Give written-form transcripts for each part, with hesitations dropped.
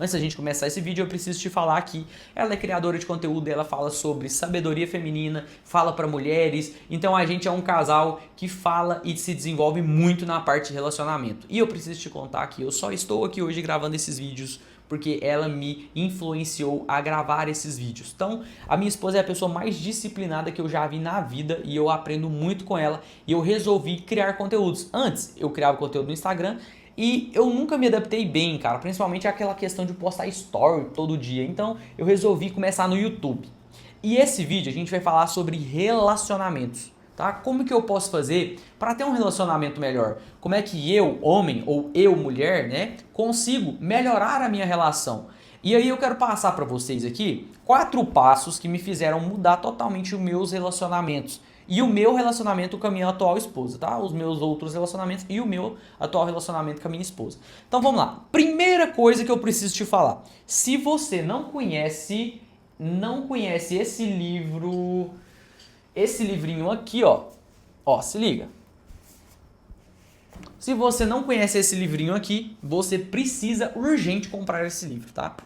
Antes da gente começar esse vídeo, eu preciso te falar que ela é criadora de conteúdo, ela fala sobre sabedoria feminina, fala para mulheres, então a gente é um casal que fala e se desenvolve muito na parte de relacionamento. E eu preciso te contar que eu só estou aqui hoje gravando esses vídeos porque ela me influenciou a gravar esses vídeos. Então, a minha esposa é a pessoa mais disciplinada que eu já vi na vida e eu aprendo muito com ela e eu resolvi criar conteúdos. Antes, eu criava conteúdo no Instagram e eu nunca me adaptei bem, cara, principalmente aquela questão de postar story todo dia. Então, eu resolvi começar no YouTube. E esse vídeo a gente vai falar sobre relacionamentos. Tá? Como que eu posso fazer para ter um relacionamento melhor? Como é que eu, homem, ou eu, mulher, né, consigo melhorar a minha relação? E aí eu quero passar para vocês aqui 4 passos que me fizeram mudar totalmente os meus relacionamentos. E o meu relacionamento com a minha atual esposa, tá? Os meus outros relacionamentos e o meu atual relacionamento com a minha esposa. Então vamos lá. Primeira coisa que eu preciso te falar. Se você não conhece esse livrinho aqui, ó, se liga. Se você não conhece esse livrinho aqui, você precisa urgente comprar esse livro, tá?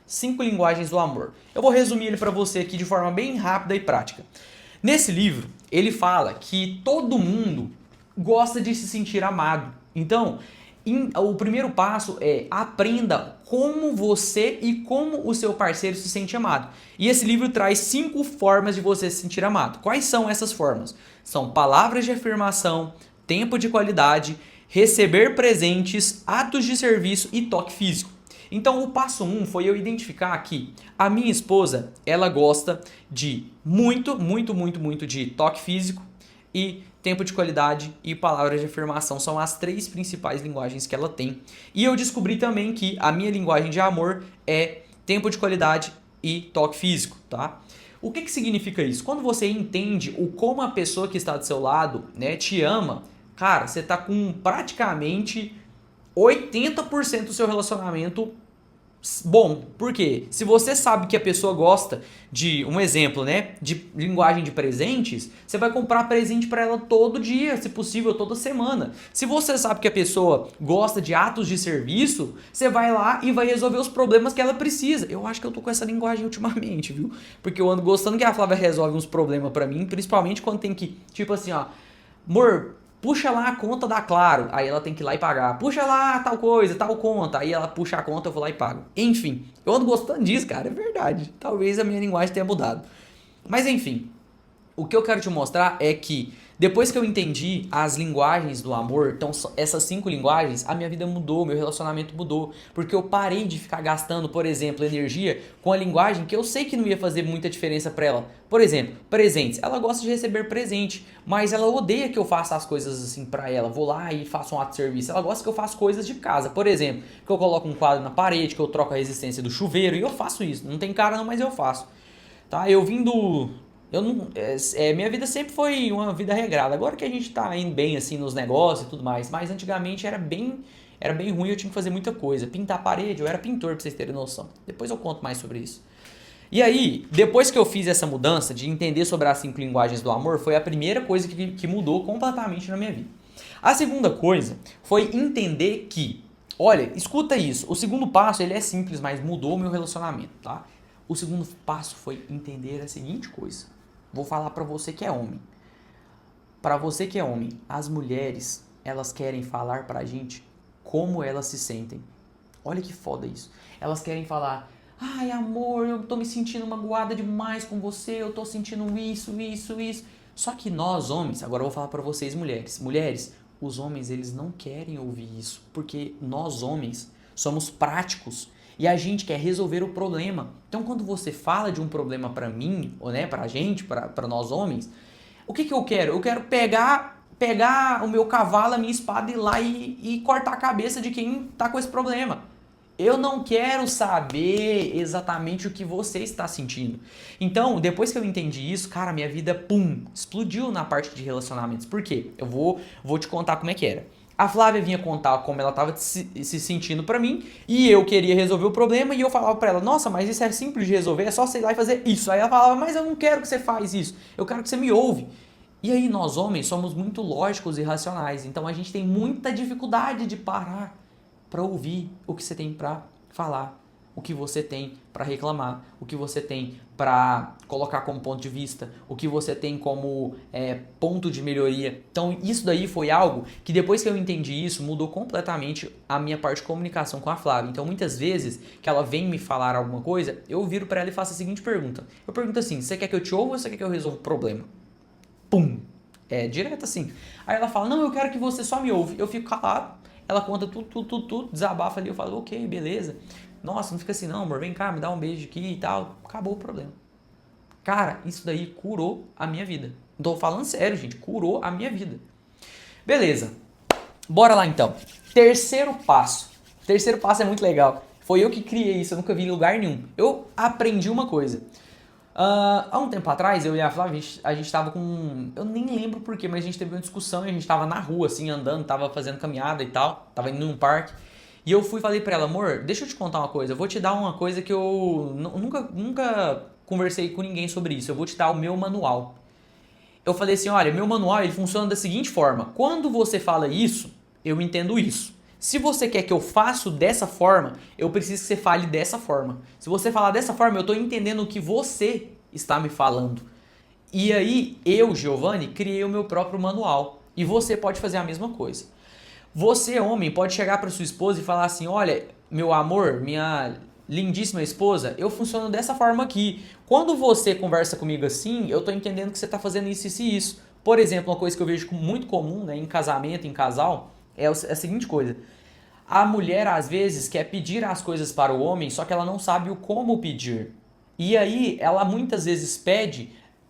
5 linguagens do amor. Eu vou resumir ele para você aqui de forma bem rápida e prática. Nesse livro, ele fala que todo mundo gosta de se sentir amado. Então, o primeiro passo é aprenda como você e como o seu parceiro se sente amado. E esse livro traz 5 formas de você se sentir amado. Quais são essas formas? São palavras de afirmação, tempo de qualidade, receber presentes, atos de serviço e toque físico. Então o passo 1 foi eu identificar que a minha esposa, ela gosta de muito de toque físico e tempo de qualidade e palavras de afirmação são as 3 principais linguagens que ela tem. E eu descobri também que a minha linguagem de amor é tempo de qualidade e toque físico, tá? O que significa isso? Quando você entende o como a pessoa que está do seu lado, né, te ama, cara, você tá com praticamente 80% do seu relacionamento bom. Por quê? Se você sabe que a pessoa gosta de, um exemplo, né, de linguagem de presentes, você vai comprar presente para ela todo dia, se possível, toda semana. Se você sabe que a pessoa gosta de atos de serviço, você vai lá e vai resolver os problemas que ela precisa. Eu acho que eu tô com essa linguagem ultimamente, viu? Porque eu ando gostando que a Flávia resolve uns problemas para mim, principalmente quando tem que, tipo assim, ó, amor, puxa lá a conta da Claro, aí ela tem que ir lá e pagar. Puxa lá tal coisa, tal conta, aí ela puxa a conta, eu vou lá e pago. Enfim, eu ando gostando disso, cara, é verdade. Talvez a minha linguagem tenha mudado. Mas enfim, o que eu quero te mostrar é que depois que eu entendi as linguagens do amor, então essas 5 linguagens, a minha vida mudou, meu relacionamento mudou, porque eu parei de ficar gastando, por exemplo, energia com a linguagem que eu sei que não ia fazer muita diferença pra ela. Por exemplo, presentes. Ela gosta de receber presente, mas ela odeia que eu faça as coisas assim pra ela. Vou lá e faço um ato de serviço. Ela gosta que eu faça coisas de casa. Por exemplo, que eu coloco um quadro na parede, que eu troco a resistência do chuveiro, e eu faço isso. Não tem cara não, mas eu faço. Tá? Eu vim do... Eu não, minha vida sempre foi uma vida regrada. Agora que a gente tá indo bem assim nos negócios e tudo mais, mas antigamente era bem ruim, eu tinha que fazer muita coisa. Pintar a parede, eu era pintor, pra vocês terem noção. Depois eu conto mais sobre isso. E aí, depois que eu fiz essa mudança de entender sobre as 5 linguagens do amor, foi a primeira coisa que mudou completamente na minha vida. A segunda coisa foi entender que, olha, escuta isso, o segundo passo ele é simples, mas mudou o meu relacionamento, tá? O segundo passo foi entender a seguinte coisa. Vou falar pra você que é homem. Pra você que é homem, as mulheres, elas querem falar pra gente como elas se sentem. Olha que foda isso. Elas querem falar, ai amor, eu tô me sentindo magoada demais com você, eu tô sentindo isso. Só que nós homens, agora eu vou falar pra vocês mulheres. Mulheres, os homens eles não querem ouvir isso, porque nós homens somos práticos. E a gente quer resolver o problema. Então, quando você fala de um problema pra mim, ou né, pra gente, pra nós homens, o que eu quero? Eu quero pegar o meu cavalo, a minha espada e ir lá e cortar a cabeça de quem tá com esse problema. Eu não quero saber exatamente o que você está sentindo. Então, depois que eu entendi isso, cara, minha vida, pum, explodiu na parte de relacionamentos. Por quê? Eu vou te contar como é que era. A Flávia vinha contar como ela estava se sentindo pra mim e eu queria resolver o problema e eu falava pra ela, nossa, mas isso é simples de resolver, é só você ir lá e fazer isso. Aí ela falava, mas eu não quero que você faça isso, eu quero que você me ouve. E aí nós homens somos muito lógicos e racionais, então a gente tem muita dificuldade de parar pra ouvir o que você tem pra falar. o que você tem para reclamar, o que você tem para colocar como ponto de vista, o que você tem como ponto de melhoria. Então isso daí foi algo que depois que eu entendi isso, mudou completamente a minha parte de comunicação com a Flávia. Então muitas vezes que ela vem me falar alguma coisa, eu viro para ela e faço a seguinte pergunta. Eu pergunto assim, você quer que eu te ouva ou você quer que eu resolva o problema? Pum! É direto assim. Aí ela fala, não, eu quero que você só me ouve. Eu fico calado, ela conta tudo, desabafa ali, eu falo, ok, beleza. Nossa, não fica assim não, amor, vem cá, me dá um beijo aqui e tal. Acabou o problema. Cara, isso daí curou a minha vida. Não tô falando sério, gente, curou a minha vida. Beleza, bora lá então. Terceiro passo. Terceiro passo é muito legal. Foi eu que criei isso, eu nunca vi em lugar nenhum. Eu aprendi uma coisa. Há um tempo atrás, eu e a Flávia, a gente tava com... Eu nem lembro porquê, mas a gente teve uma discussão e a gente tava na rua, assim, andando, tava fazendo caminhada e tal, tava indo num parque. E eu fui e falei pra ela, amor, deixa eu te contar uma coisa, eu vou te dar uma coisa que eu nunca conversei com ninguém sobre isso, eu vou te dar o meu manual. Eu falei assim, olha, meu manual ele funciona da seguinte forma, quando você fala isso, eu entendo isso. Se você quer que eu faça dessa forma, eu preciso que você fale dessa forma. Se você falar dessa forma, eu estou entendendo o que você está me falando. E aí, eu, Giovanni, criei o meu próprio manual. E você pode fazer a mesma coisa. Você, homem, pode chegar para sua esposa e falar assim, olha, meu amor, minha lindíssima esposa, eu funciono dessa forma aqui. Quando você conversa comigo assim, eu estou entendendo que você está fazendo isso, isso e isso. Por exemplo, uma coisa que eu vejo muito comum, né, em casamento, em casal, é a seguinte coisa. A mulher, às vezes, quer pedir as coisas para o homem, só que ela não sabe o como pedir. E aí, ela muitas vezes pede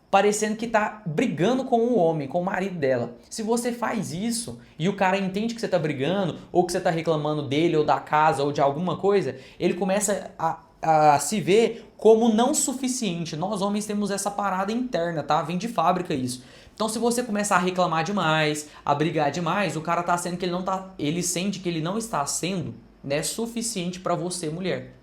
parecendo que tá brigando com o homem, com o marido dela. Se você faz isso e o cara entende que você tá brigando, ou que você tá reclamando dele, ou da casa, ou de alguma coisa, ele começa a se ver como não suficiente. Nós homens temos essa parada interna, tá? Vem de fábrica isso. Então se você começar a reclamar demais, a brigar demais, o cara tá sendo que ele não tá, ele sente que ele não está sendo, né, suficiente para você, mulher.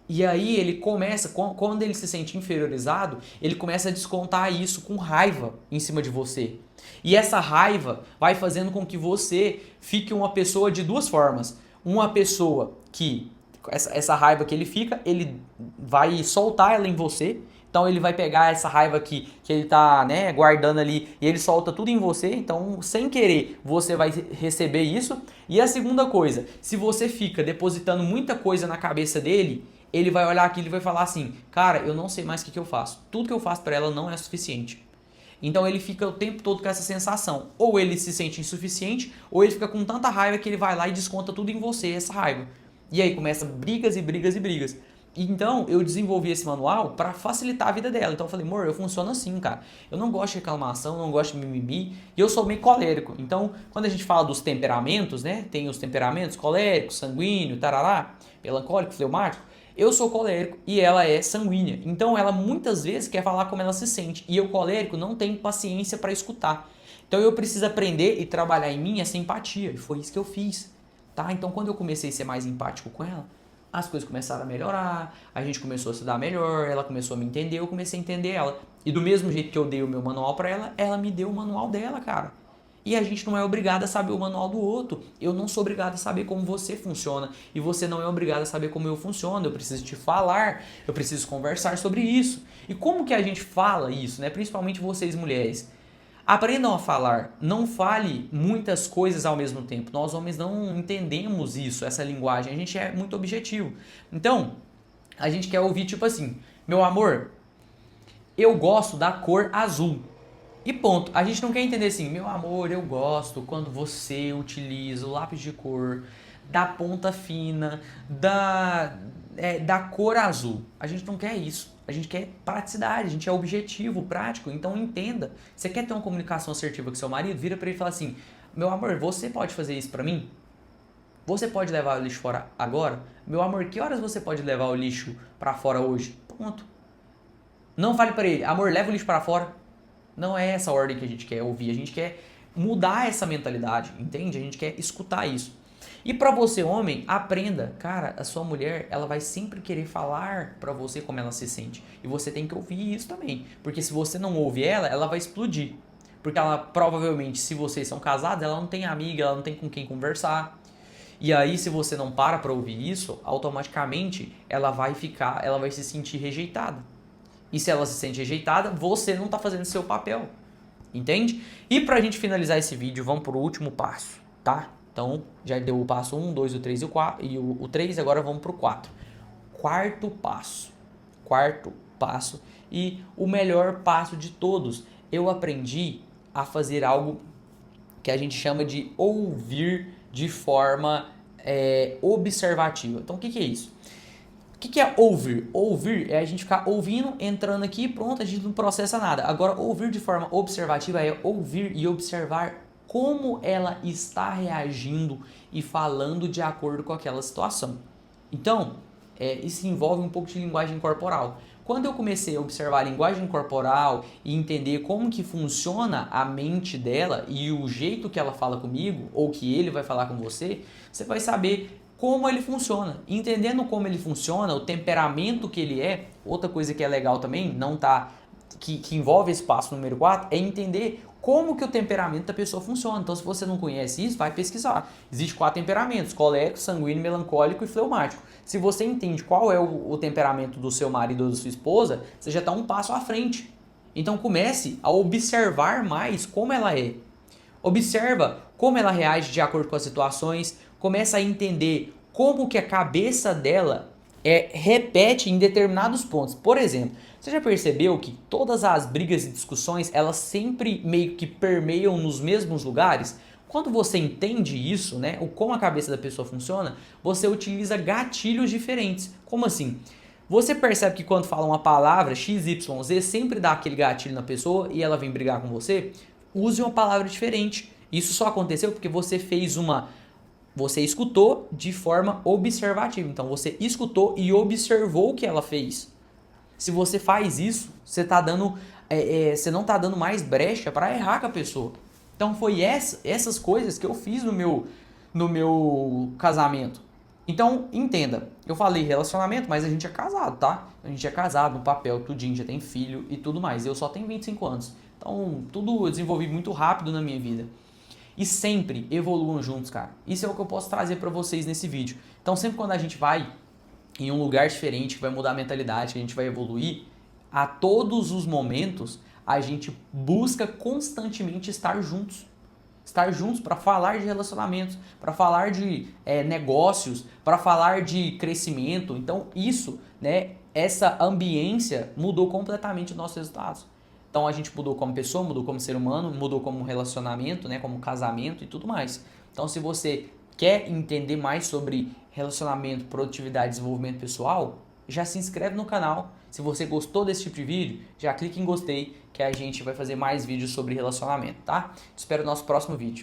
E aí ele começa, quando ele se sente inferiorizado, ele começa a descontar isso com raiva em cima de você. E essa raiva vai fazendo com que você fique uma pessoa de duas formas. Uma pessoa que, essa raiva que ele fica, ele vai soltar ela em você. Então ele vai pegar essa raiva que ele tá, né, guardando ali e ele solta tudo em você. Então, sem querer, você vai receber isso. E a segunda coisa, se você fica depositando muita coisa na cabeça dele, ele vai olhar aquilo e vai falar assim, cara, eu não sei mais o que eu faço. Tudo que eu faço pra ela não é suficiente. Então ele fica o tempo todo com essa sensação. Ou ele se sente insuficiente, ou ele fica com tanta raiva que ele vai lá e desconta tudo em você, essa raiva. E aí começa brigas e brigas e brigas. Então eu desenvolvi esse manual para facilitar a vida dela. Então eu falei, amor, eu funciono assim, cara. Eu não gosto de reclamação, não gosto de mimimi, e eu sou meio colérico. Então, quando a gente fala dos temperamentos, né? Tem os temperamentos colérico, sanguíneo, tarará, melancólico, fleumático. Eu sou colérico e ela é sanguínea. Então ela muitas vezes quer falar como ela se sente. E eu, colérico, não tenho paciência para escutar. Então eu preciso aprender e trabalhar em mim essa empatia. E foi isso que eu fiz. Tá? Então quando eu comecei a ser mais empático com ela, as coisas começaram a melhorar, a gente começou a se dar melhor, ela começou a me entender, eu comecei a entender ela. E do mesmo jeito que eu dei o meu manual para ela, ela me deu o manual dela, cara. E a gente não é obrigado a saber o manual do outro. Eu não sou obrigado a saber como você funciona. E você não é obrigado a saber como eu funciono. Eu preciso te falar, eu preciso conversar sobre isso. E como que a gente fala isso, né? Principalmente vocês mulheres. Aprendam a falar. Não fale muitas coisas ao mesmo tempo. Nós homens não entendemos isso, essa linguagem. A gente é muito objetivo. Então, a gente quer ouvir tipo assim, meu amor, eu gosto da cor azul. E ponto. A gente não quer entender assim, meu amor, eu gosto quando você utiliza o lápis de cor da ponta fina, da cor azul. A gente não quer isso. A gente quer praticidade, a gente é objetivo, prático. Então entenda. Você quer ter uma comunicação assertiva com seu marido? Vira pra ele e fala assim, meu amor, você pode fazer isso pra mim? Você pode levar o lixo fora agora? Meu amor, que horas você pode levar o lixo pra fora hoje? Ponto. Não fale pra ele, amor, leva o lixo pra fora. Não é essa ordem que a gente quer ouvir, a gente quer mudar essa mentalidade, entende? A gente quer escutar isso. E pra você, homem, aprenda, cara, a sua mulher, ela vai sempre querer falar pra você como ela se sente. E você tem que ouvir isso também, porque se você não ouve ela, ela vai explodir. Porque ela provavelmente, se vocês são casados, ela não tem amiga, ela não tem com quem conversar. E aí, se você não para ouvir isso, automaticamente ela vai se sentir rejeitada. E se ela se sente rejeitada, você não está fazendo seu papel. Entende? E pra gente finalizar esse vídeo, vamos pro último passo, tá? Então, já deu o passo 1, 2, o 3 e o 4, e o 3, agora vamos pro 4. Quarto passo e o melhor passo de todos. Eu aprendi a fazer algo que a gente chama de ouvir de forma observativa. Então, o que é isso? O que é ouvir? Ouvir é a gente ficar ouvindo, entrando aqui, pronto, a gente não processa nada. Agora, ouvir de forma observativa é ouvir e observar como ela está reagindo e falando de acordo com aquela situação. Então, isso envolve um pouco de linguagem corporal. Quando eu comecei a observar a linguagem corporal e entender como que funciona a mente dela e o jeito que ela fala comigo, ou que ele vai falar com você, você vai saber como ele funciona. Entendendo como ele funciona, o temperamento que ele é, outra coisa que é legal também, que envolve esse passo número 4, é entender como que o temperamento da pessoa funciona. Então, se você não conhece isso, vai pesquisar. Existem 4 temperamentos: colérico, sanguíneo, melancólico e fleumático. Se você entende qual é o temperamento do seu marido ou da sua esposa, você já está um passo à frente. Então, comece a observar mais como ela é. Observa como ela reage de acordo com as situações, começa a entender como que a cabeça dela repete em determinados pontos. Por exemplo, você já percebeu que todas as brigas e discussões, elas sempre meio que permeiam nos mesmos lugares? Quando você entende isso, né, o como a cabeça da pessoa funciona, você utiliza gatilhos diferentes. Como assim? Você percebe que quando fala uma palavra XYZ, sempre dá aquele gatilho na pessoa e ela vem brigar com você? Use uma palavra diferente. Isso só aconteceu porque você escutou de forma observativa. Então você escutou e observou o que ela fez. Se você faz isso, você não está dando mais brecha para errar com a pessoa. Então foi essas coisas que eu fiz no meu casamento. Então entenda, eu falei relacionamento, mas a gente é casado, tá? A gente é casado no papel, tudinho, já tem filho e tudo mais. Eu só tenho 25 anos. Então tudo eu desenvolvi muito rápido na minha vida. E sempre evoluam juntos, cara. Isso é o que eu posso trazer para vocês nesse vídeo. Então sempre quando a gente vai em um lugar diferente, que vai mudar a mentalidade, que a gente vai evoluir, a todos os momentos a gente busca constantemente estar juntos. Estar juntos para falar de relacionamentos, para falar de negócios, para falar de crescimento. Então isso, né, essa ambiência mudou completamente os nossos resultados. Então a gente mudou como pessoa, mudou como ser humano, mudou como relacionamento, né, como casamento e tudo mais. Então se você quer entender mais sobre relacionamento, produtividade e desenvolvimento pessoal, já se inscreve no canal. Se você gostou desse tipo de vídeo, já clique em gostei, que a gente vai fazer mais vídeos sobre relacionamento, tá? Te espero no nosso próximo vídeo.